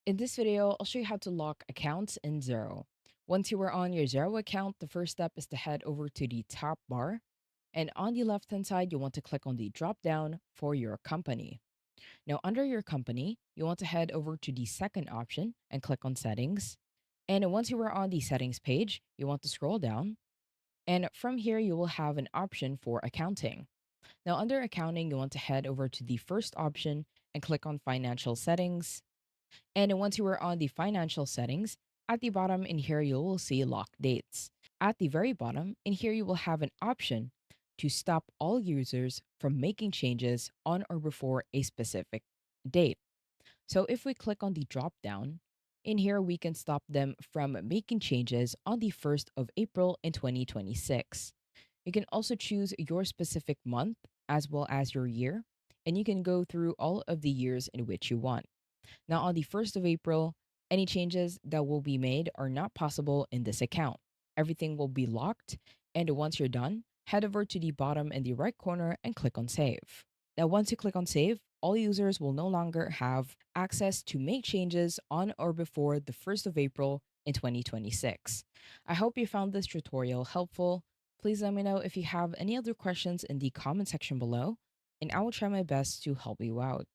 In this video, I'll show you how to lock accounts in Xero. Once you are on your Xero account, the first step is to head over to the top bar. And on the left hand side, you want to click on the drop down for your company. Now, under your company, you want to head over to the second option and click on settings. And once you are on the settings page, you want to scroll down. And from here, you will have an option for accounting. Now, under accounting, you want to head over to the first option and click on financial settings. And once you are on the financial settings, at the bottom in here, you will see lock dates. At the very bottom, in here, you will have an option to stop all users from making changes on or before a specific date. So if we click on the drop down, in here, we can stop them from making changes on the 1st of April in 2026. You can also choose your specific month as well as your year, and you can go through all of the years in which you want. Now, on the 1st of April, any changes that will be made are not possible in this account. Everything will be locked, and once you're done, head over to the bottom in the right corner and click on Save. Now, once you click on Save, all users will no longer have access to make changes on or before the 1st of April in 2026. I hope you found this tutorial helpful. Please let me know if you have any other questions in the comment section below, and I will try my best to help you out.